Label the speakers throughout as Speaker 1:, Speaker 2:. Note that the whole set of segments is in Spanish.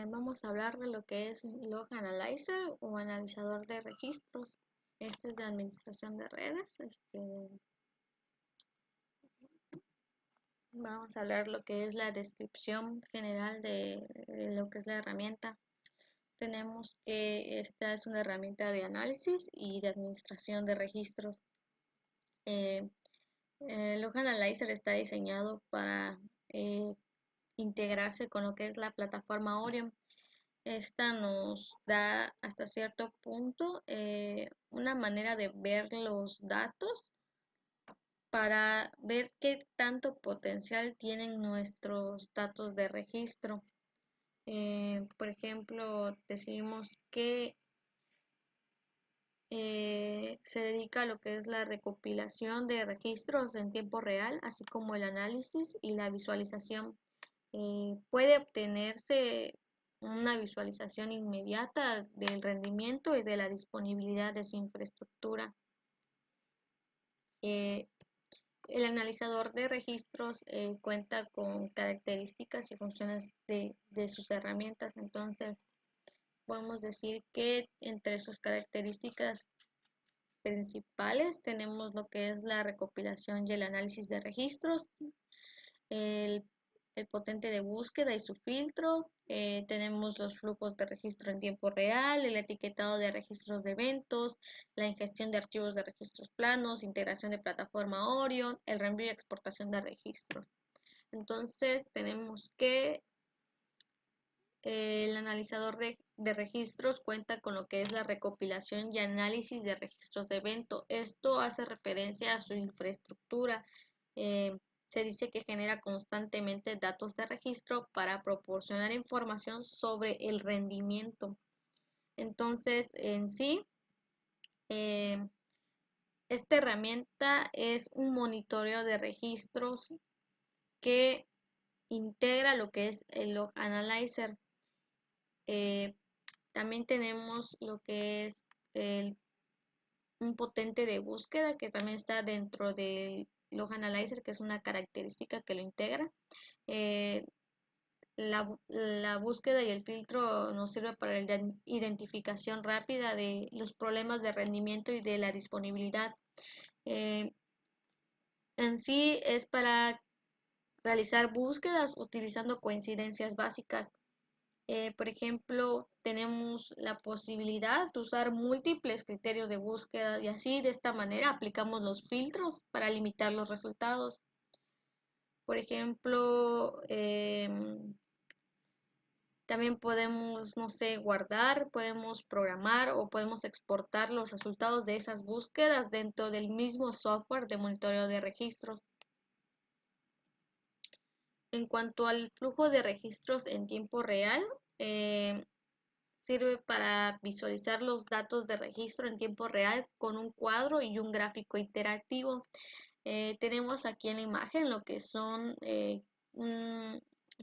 Speaker 1: Vamos a hablar de lo que es Log Analyzer o analizador de registros. Este es de administración de redes. Vamos a hablar lo que es la descripción general de lo que es la herramienta. Tenemos que esta es una herramienta de análisis y de administración de registros. Eh, Log Analyzer está diseñado para integrarse con lo que es la plataforma Orion. Esta nos da hasta cierto punto una manera de ver los datos para ver qué tanto potencial tienen nuestros datos de registro. Por ejemplo, decimos que se dedica a lo que es la recopilación de registros en tiempo real, así como el análisis y la visualización. Puede obtenerse una visualización inmediata del rendimiento y de la disponibilidad de su infraestructura. Eh, el analizador de registros cuenta con características y funciones de sus herramientas. Entonces, podemos decir que entre sus características principales tenemos lo que es la recopilación y el análisis de registros, el, el potente de búsqueda y su filtro, tenemos los flujos de registro en tiempo real, el etiquetado de registros de eventos, la ingestión de archivos de registros planos, integración de plataforma Orion, el reenvío y exportación de registros. Entonces tenemos que el analizador de registros cuenta con lo que es la recopilación y análisis de registros de evento. Esto hace referencia a su infraestructura. Se dice que genera constantemente datos de registro para proporcionar información sobre el rendimiento. Entonces, en sí, eh, esta herramienta es un monitoreo de registros que integra lo que es el Log Analyzer. Eh, También tenemos lo que es un potente de búsqueda que también está dentro del Log Analyzer, que es una característica que lo integra. Eh, la búsqueda y el filtro nos sirve para la identificación rápida de los problemas de rendimiento y de la disponibilidad. Eh, en sí es para realizar búsquedas utilizando coincidencias básicas. Por ejemplo, tenemos la posibilidad de usar múltiples criterios de búsqueda y así de esta manera aplicamos los filtros para limitar los resultados. Por ejemplo, también podemos, no sé, guardar, podemos programar o podemos exportar los resultados de esas búsquedas dentro del mismo software de monitoreo de registros. En cuanto al flujo de registros en tiempo real, sirve para visualizar los datos de registro en tiempo real con un cuadro y un gráfico interactivo. Tenemos aquí en la imagen lo que son,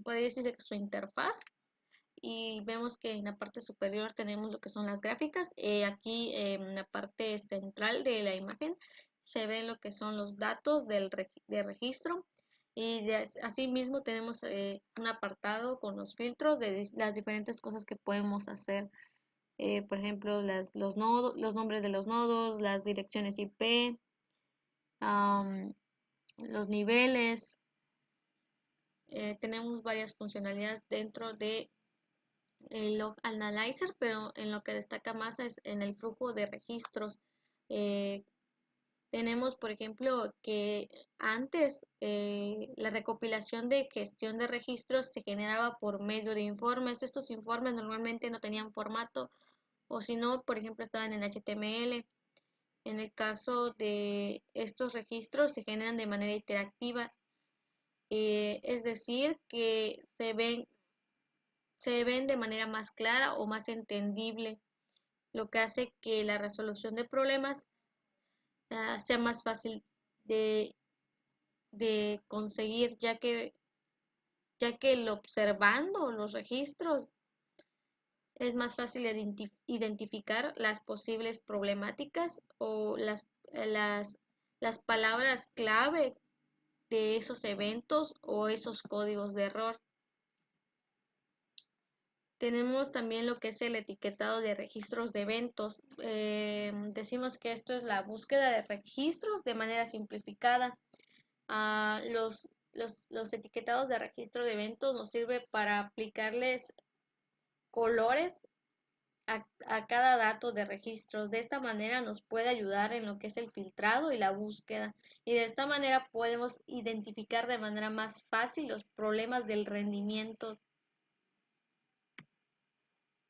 Speaker 1: podría decirse que su interfaz, y vemos que en la parte superior tenemos lo que son las gráficas. Aquí en la parte central de la imagen se ven lo que son los datos de registro. Y asimismo tenemos un apartado con los filtros de las diferentes cosas que podemos hacer. Por ejemplo, los nodos, los nombres de los nodos, las direcciones IP, los niveles. Tenemos varias funcionalidades dentro de el Log Analyzer, pero en lo que destaca más es en el flujo de registros. Eh, Tenemos, por ejemplo, que antes la recopilación de gestión de registros se generaba por medio de informes. Estos informes normalmente no tenían formato o si no, por ejemplo, estaban en HTML. En el caso de estos registros se generan de manera interactiva, es decir, que se ven de manera más clara o más entendible, lo que hace que la resolución de problemas sea más fácil de, de conseguir, ya que el observando los registros es más fácil identificar las posibles problemáticas o las palabras clave de esos eventos o esos códigos de error. Tenemos también lo que es el etiquetado de registros de eventos. Decimos que esto es la búsqueda de registros de manera simplificada. Los etiquetados de registro de eventos nos sirve para aplicarles colores a cada dato de registro. De esta manera nos puede ayudar en lo que es el filtrado y la búsqueda. Y de esta manera podemos identificar de manera más fácil los problemas del rendimiento.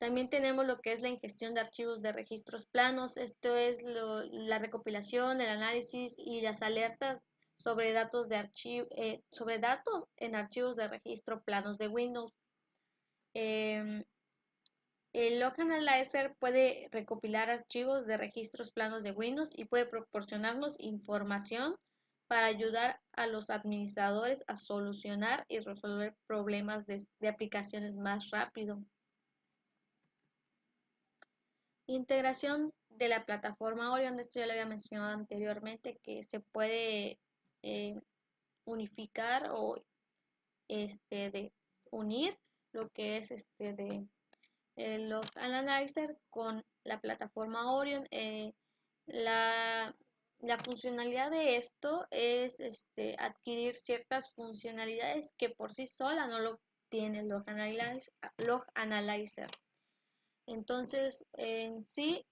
Speaker 1: También tenemos lo que es la ingestión de archivos de registros planos. Esto es la recopilación, el análisis y las alertas sobre datos sobre datos en archivos de registro planos de Windows. Em, el Log Analyzer puede recopilar archivos de registros planos de Windows y puede proporcionarnos información para ayudar a los administradores a solucionar y resolver problemas de aplicaciones más rápido. Integración de la plataforma Orion, esto ya lo había mencionado anteriormente, que se puede eh, unificar o de unir lo que es de el Log Analyzer con la plataforma Orion. La, la funcionalidad de esto es adquirir ciertas funcionalidades que por sí sola no lo tiene el Log Analyzer. Entonces, en sí,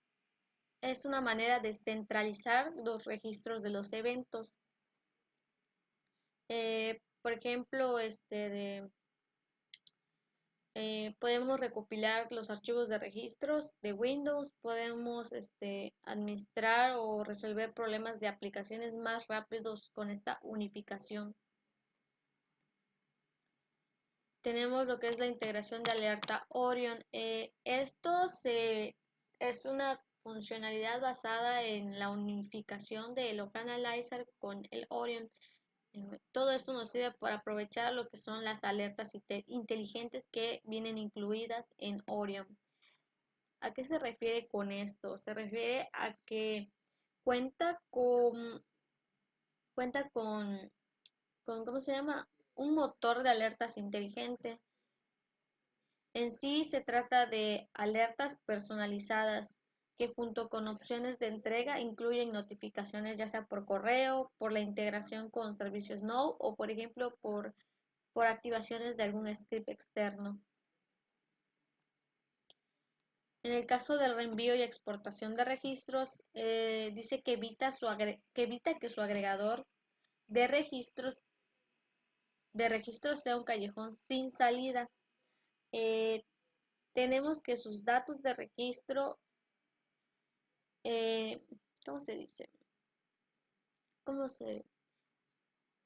Speaker 1: es una manera de centralizar los registros de los eventos. Por ejemplo, podemos recopilar los archivos de registros de Windows, podemos administrar o resolver problemas de aplicaciones más rápidos con esta unificación. Tenemos lo que es la integración de alerta Orion. Es una funcionalidad basada en la unificación de Log Analyzer con el Orion. Todo esto nos sirve para aprovechar lo que son las alertas inteligentes que vienen incluidas en Orion. ¿A qué se refiere con esto? Se refiere a que cuenta con, cuenta con ¿cómo se llama? Un motor de alertas inteligente. En sí se trata de alertas personalizadas que junto con opciones de entrega incluyen notificaciones ya sea por correo, por la integración con servicios Node o por ejemplo por activaciones de algún script externo. En el caso del reenvío y exportación de registros, dice que que evita que su agregador de registros sea un callejón sin salida. Eh, tenemos que sus datos de registro, eh, ¿cómo se dice? ¿Cómo se?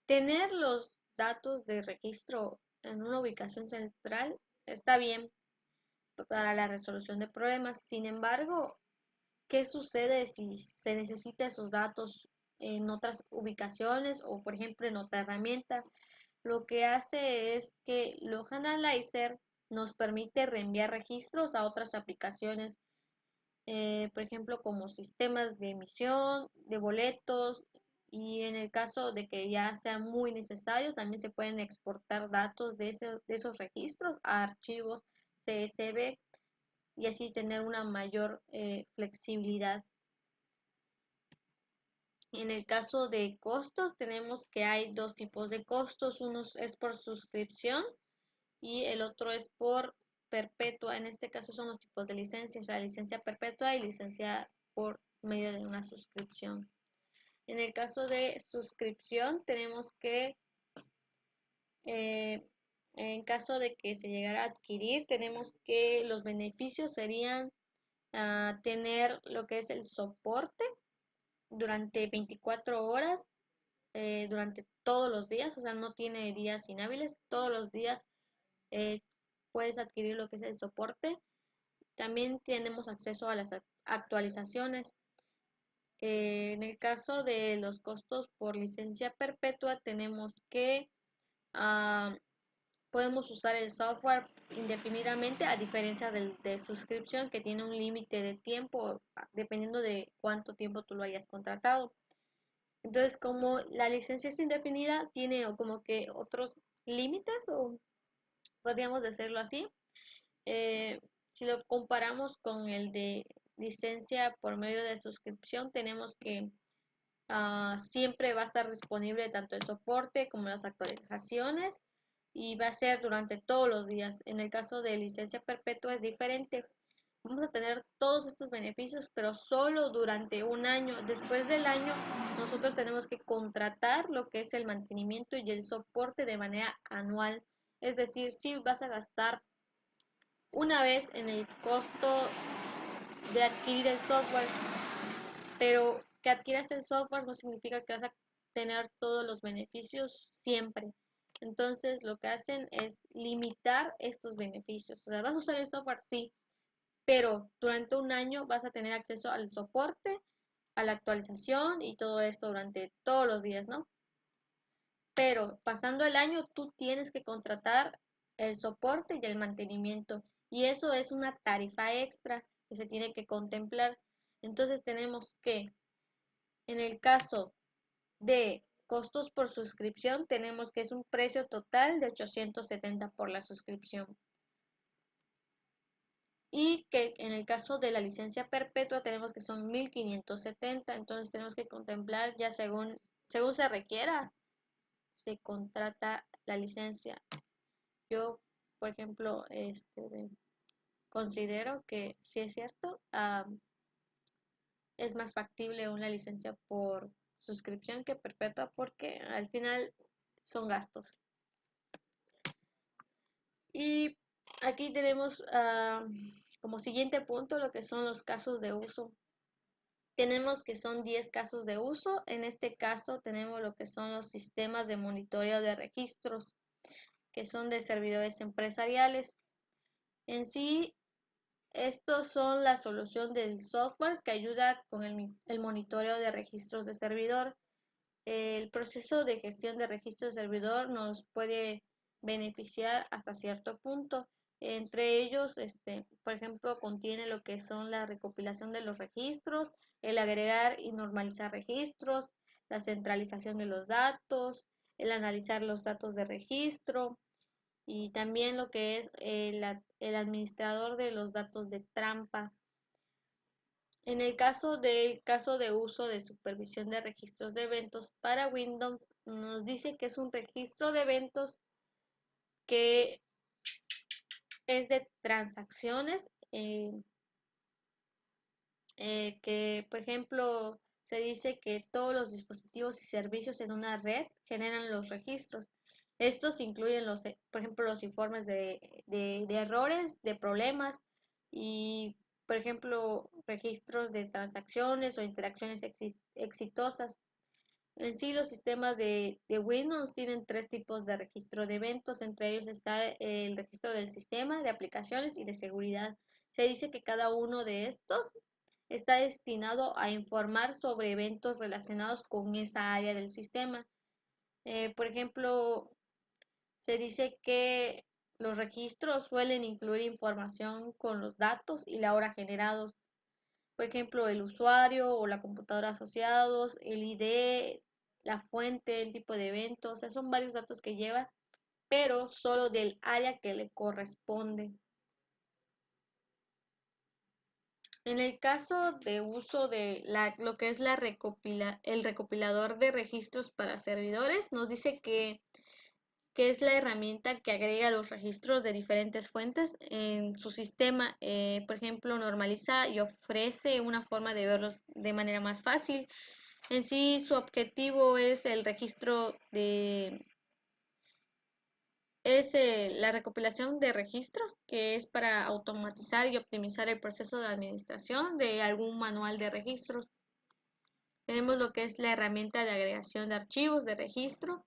Speaker 1: Tener los datos de registro en una ubicación central está bien para la resolución de problemas. Sin embargo, ¿qué sucede si se necesita esos datos en otras ubicaciones o, por ejemplo, en otra herramienta? Lo que hace es que Log Analyzer nos permite reenviar registros a otras aplicaciones, por ejemplo, como sistemas de emisión, de boletos, y en el caso de que ya sea muy necesario, también se pueden exportar datos de esos registros a archivos CSV y así tener una mayor flexibilidad. En el caso de costos, tenemos que hay dos tipos de costos. Uno es por suscripción y el otro es por perpetua. En este caso son los tipos de licencia, o sea, licencia perpetua y licencia por medio de una suscripción. En el caso de suscripción, tenemos que, eh, en caso de que se llegara a adquirir, tenemos que los beneficios serían tener lo que es el soporte durante 24 horas, durante todos los días, o sea, no tiene días inhábiles, todos los días eh, puedes adquirir lo que es el soporte. También tenemos acceso a las actualizaciones. En el caso de los costos por licencia perpetua, tenemos que ah, podemos usar el software indefinidamente, a diferencia del de suscripción que tiene un límite de tiempo, dependiendo de cuánto tiempo tú lo hayas contratado. Entonces, como la licencia es indefinida, tiene como que otros límites, o podríamos decirlo así. Eh, si lo comparamos con el de licencia por medio de suscripción, tenemos que siempre va a estar disponible tanto el soporte como las actualizaciones y va a ser durante todos los días. En el caso de licencia perpetua es diferente. Vamos a tener todos estos beneficios, pero solo durante un año. Después del año, nosotros tenemos que contratar lo que es el mantenimiento y el soporte de manera anual. Es decir, si vas a gastar una vez en el costo de adquirir el software, pero que adquieras el software no significa que vas a tener todos los beneficios siempre. Entonces lo que hacen es limitar estos beneficios. O sea, vas a usar el software, sí, pero durante un año vas a tener acceso al soporte, a la actualización y todo esto durante todos los días, ¿no? Pero pasando el año tú tienes que contratar el soporte y el mantenimiento y eso es una tarifa extra que se tiene que contemplar. Entonces tenemos que, en el caso de costos por suscripción, tenemos que es un precio total de 870 por la suscripción. Y que en el caso de la licencia perpetua tenemos que son 1570, entonces tenemos que contemplar ya según se requiera, se contrata la licencia. Yo, por ejemplo, considero que sí es cierto, es más factible una licencia por suscripción que perpetua porque al final son gastos. Y aquí tenemos como siguiente punto lo que son los casos de uso. Tenemos que son 10 casos de uso. En este caso tenemos lo que son los sistemas de monitoreo de registros, que son de servidores empresariales. En sí, estos son la solución del software que ayuda con el monitoreo de registros de servidor. El proceso de gestión de registros de servidor nos puede beneficiar hasta cierto punto. Entre ellos, por ejemplo, contiene lo que son la recopilación de los registros, el agregar y normalizar registros, la centralización de los datos, el analizar los datos de registro y también lo que es el administrador de los datos de trampa. En el caso de uso de supervisión de registros de eventos para Windows, nos dice que es un registro de eventos que es de transacciones, que por ejemplo se dice que todos los dispositivos y servicios en una red generan los registros. Estos incluyen por ejemplo, los informes de errores, de problemas y, por ejemplo, registros de transacciones o interacciones exitosas. En sí, los sistemas de Windows tienen tres tipos de registro de eventos. Entre ellos está el registro del sistema, de aplicaciones y de seguridad. Se dice que cada uno de estos está destinado a informar sobre eventos relacionados con esa área del sistema. Por ejemplo, se dice que los registros suelen incluir información con los datos y la hora generados. Por ejemplo, el usuario o la computadora asociados, el ID, la fuente, el tipo de evento. O sea, son varios datos que lleva, pero solo del área que le corresponde. En el caso de uso de lo que es el recopilador de registros para servidores, nos dice que es la herramienta que agrega los registros de diferentes fuentes en su sistema. Por ejemplo, normaliza y ofrece una forma de verlos de manera más fácil. En sí, su objetivo es el registro la recopilación de registros, que es para automatizar y optimizar el proceso de administración de algún manual de registros. Tenemos lo que es la herramienta de agregación de archivos de registro.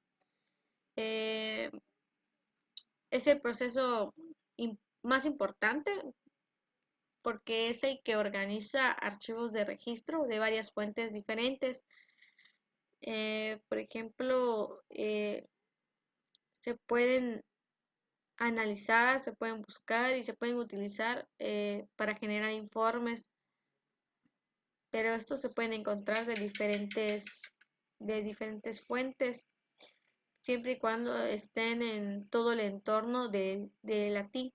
Speaker 1: Eh, es el proceso más importante porque es el que organiza archivos de registro de varias fuentes diferentes. Por ejemplo, se pueden analizar, se pueden buscar y se pueden utilizar para generar informes, pero estos se pueden encontrar de diferentes fuentes, siempre y cuando estén en todo el entorno de la TI.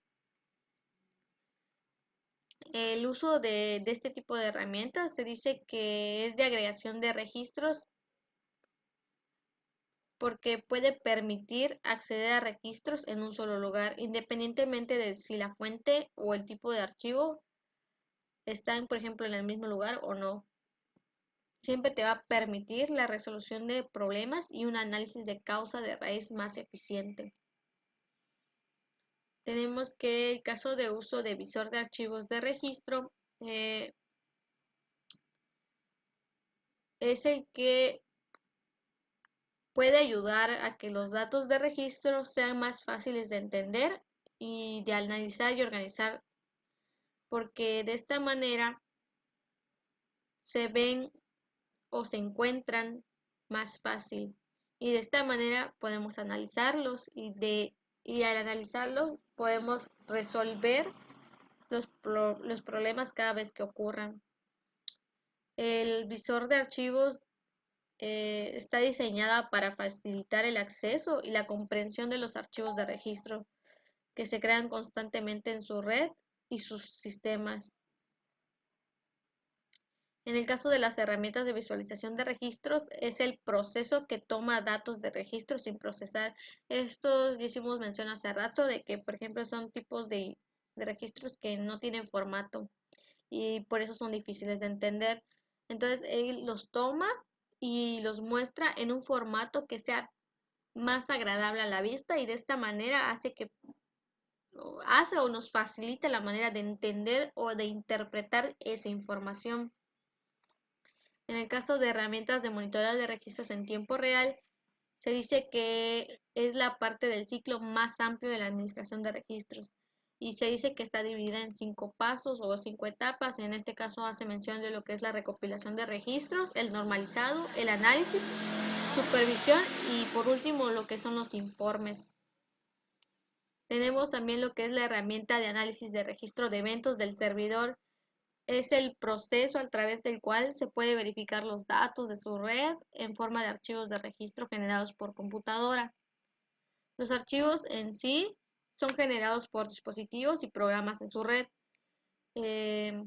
Speaker 1: El uso de este tipo de herramientas se dice que es de agregación de registros porque puede permitir acceder a registros en un solo lugar, independientemente de si la fuente o el tipo de archivo están, por ejemplo, en el mismo lugar o no. Siempre te va a permitir la resolución de problemas y un análisis de causa de raíz más eficiente. Tenemos que el caso de uso de visor de archivos de registro es el que puede ayudar a que los datos de registro sean más fáciles de entender y de analizar y organizar, porque de esta manera se ven o se encuentran más fácil. Y de esta manera podemos analizarlos y al analizarlos podemos resolver los problemas cada vez que ocurran. El visor de archivos está diseñada para facilitar el acceso y la comprensión de los archivos de registro que se crean constantemente en su red y sus sistemas. En el caso de las herramientas de visualización de registros, es el proceso que toma datos de registro sin procesar. Estos ya hicimos mención hace rato de que, por ejemplo, son tipos de registros que no tienen formato y por eso son difíciles de entender. Entonces, él los toma y los muestra en un formato que sea más agradable a la vista y de esta manera hace o nos facilita la manera de entender o de interpretar esa información. En el caso de herramientas de monitoreo de registros en tiempo real, se dice que es la parte del ciclo más amplio de la administración de registros y se dice que está dividida en 5 pasos o 5 etapas. En este caso hace mención de lo que es la recopilación de registros, el normalizado, el análisis, supervisión y por último lo que son los informes. Tenemos también lo que es la herramienta de análisis de registro de eventos del servidor. Es el proceso a través del cual se puede verificar los datos de su red en forma de archivos de registro generados por computadora. Los archivos en sí son generados por dispositivos y programas en su red. Eh,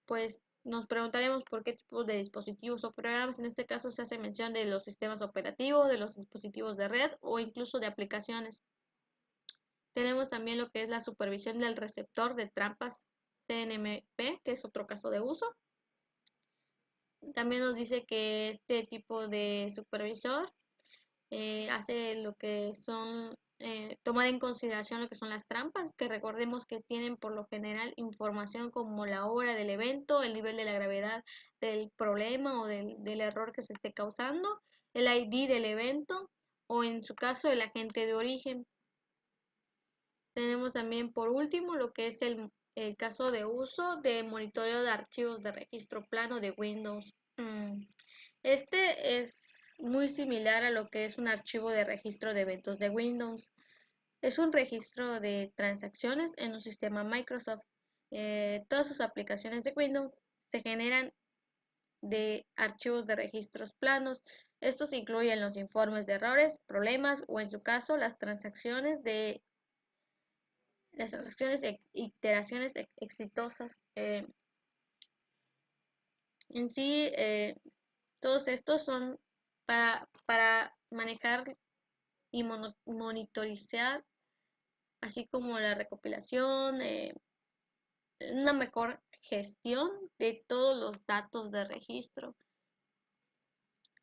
Speaker 1: pues nos preguntaremos por qué tipo de dispositivos o programas. En este caso se hace mención de los sistemas operativos, de los dispositivos de red o incluso de aplicaciones. Tenemos también lo que es la supervisión del receptor de trampas CNMP, que es otro caso de uso. También nos dice que este tipo de supervisor hace lo que son tomar en consideración lo que son las trampas, que recordemos que tienen por lo general información como la hora del evento, el nivel de la gravedad del problema o del error que se esté causando, el ID del evento o en su caso el agente de origen. Tenemos también por último lo que es el caso de uso de monitoreo de archivos de registro plano de Windows. Este es muy similar a lo que es un archivo de registro de eventos de Windows. Es un registro de transacciones en un sistema Microsoft. Todas sus aplicaciones de Windows se generan de archivos de registros planos. Estos incluyen los informes de errores, problemas o en su caso las transacciones e iteraciones exitosas. En sí, todos estos son para manejar y monitorizar, así como la recopilación, una mejor gestión de todos los datos de registro.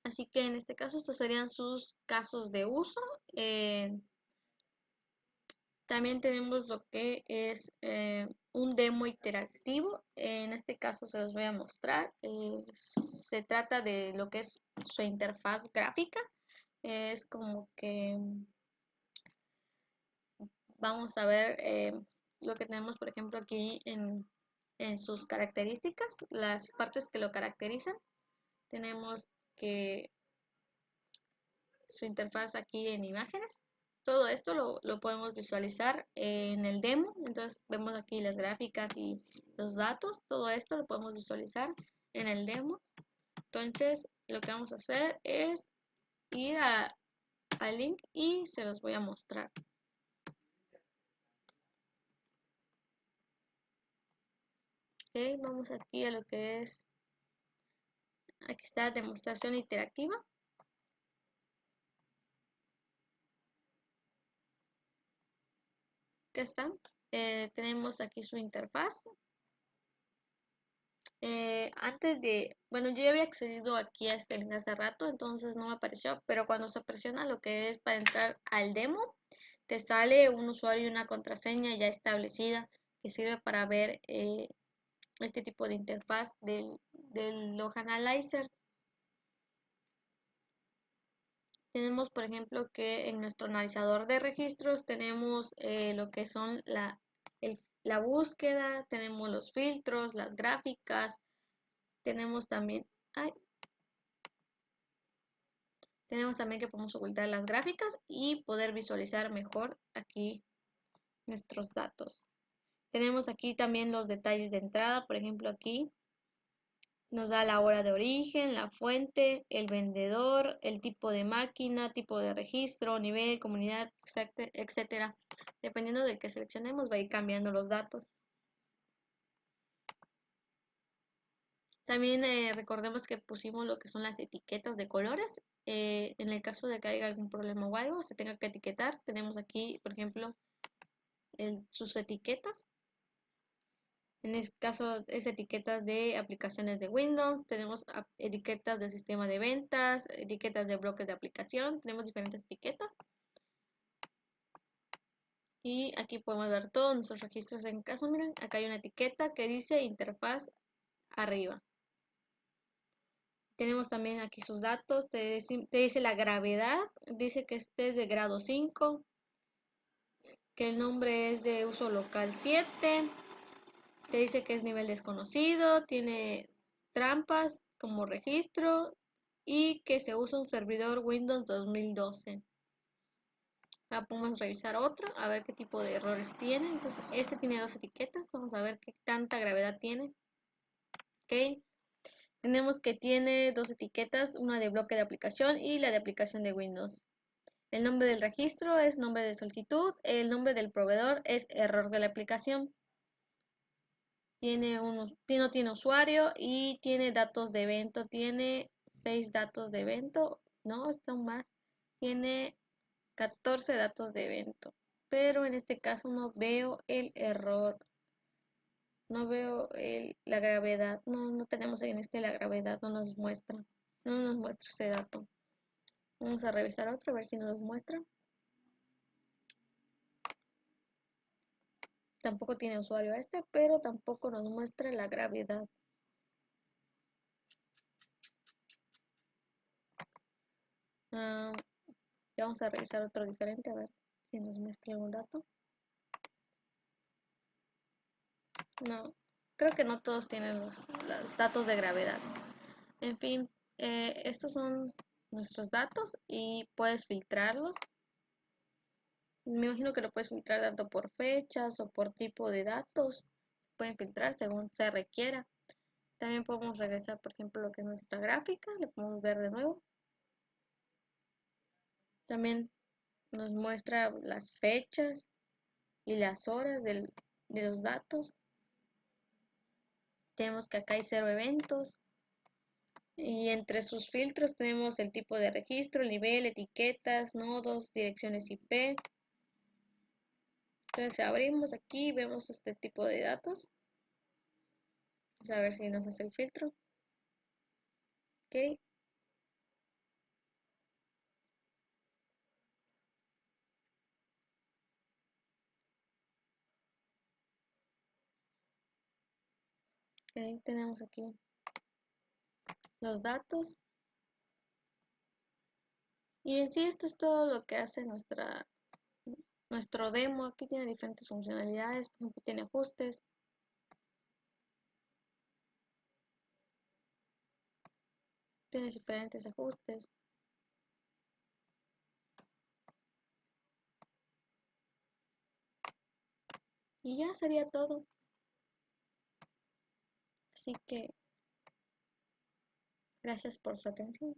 Speaker 1: Así que en este caso estos serían sus casos de uso. También tenemos lo que es un demo interactivo. En este caso se los voy a mostrar. Se trata de lo que es su interfaz gráfica. Es como que vamos a ver lo que tenemos, por ejemplo, aquí en sus características, las partes que lo caracterizan. Tenemos que su interfaz aquí en imágenes. Todo esto lo podemos visualizar en el demo. Entonces vemos aquí las gráficas y los datos. Todo esto lo podemos visualizar en el demo. Entonces lo que vamos a hacer es ir al link y se los voy a mostrar. Ok, vamos aquí a lo que es, aquí está demostración interactiva. Acá está. Tenemos aquí su interfaz. Antes de, bueno, yo ya había accedido aquí a este link hace rato, entonces no me apareció, pero cuando se presiona lo que es para entrar al demo, te sale un usuario y una contraseña ya establecida que sirve para ver este tipo de interfaz del Log Analyzer. Tenemos, por ejemplo, que en nuestro analizador de registros tenemos lo que son la búsqueda, tenemos los filtros, las gráficas, tenemos también, ay, tenemos también que podemos ocultar las gráficas y poder visualizar mejor aquí nuestros datos. Tenemos aquí también los detalles de entrada, por ejemplo aquí nos da la hora de origen, la fuente, el vendedor, el tipo de máquina, tipo de registro, nivel, comunidad, etcétera. Dependiendo de que seleccionemos va a ir cambiando los datos. También recordemos que pusimos lo que son las etiquetas de colores. En el caso de que haya algún problema o algo, se tenga que etiquetar. Tenemos aquí, por ejemplo, sus etiquetas. En este caso es etiquetas de aplicaciones de Windows, tenemos etiquetas de sistema de ventas, etiquetas de bloques de aplicación, tenemos diferentes etiquetas. Y aquí podemos ver todos nuestros registros en caso, miren, acá hay una etiqueta que dice interfaz arriba. Tenemos también aquí sus datos, te dice la gravedad, dice que este es de grado 5, que el nombre es de uso local 7. Te dice que es nivel desconocido, tiene trampas como registro y que se usa un servidor Windows 2012. Ahora podemos revisar otro, a ver qué tipo de errores tiene. Entonces, este tiene dos etiquetas, vamos a ver qué tanta gravedad tiene. Ok, tenemos que tiene dos etiquetas, una de bloque de aplicación y la de aplicación de Windows. El nombre del registro es nombre de solicitud, el nombre del proveedor es error de la aplicación. No tiene usuario y tiene datos de evento, tiene 6 datos de evento, no, están más, tiene 14 datos de evento, pero en este caso no veo el error, no veo la gravedad, no tenemos en este la gravedad, no nos muestra ese dato. Vamos a revisar otro, a ver si nos muestra. Tampoco tiene usuario este, pero tampoco nos muestra la gravedad. Ah, ya vamos a revisar otro diferente, a ver si nos muestra algún dato. No, creo que no todos tienen los datos de gravedad. En fin, estos son nuestros datos y puedes filtrarlos. Me imagino que lo puedes filtrar tanto por fechas o por tipo de datos. Pueden filtrar según se requiera. También podemos regresar, por ejemplo, lo que es nuestra gráfica. Le podemos ver de nuevo. También nos muestra las fechas y las horas de los datos. Tenemos que acá hay 0 eventos. Y entre sus filtros tenemos el tipo de registro, el nivel, etiquetas, nodos, direcciones IP. Entonces abrimos aquí, vemos este tipo de datos. Vamos a ver si nos hace el filtro. Ok. Ok, tenemos aquí los datos. Y en sí esto es todo lo que hace nuestro demo. Aquí tiene diferentes funcionalidades, por ejemplo, tiene ajustes. Tiene diferentes ajustes. Y ya sería todo. Así que gracias por su atención.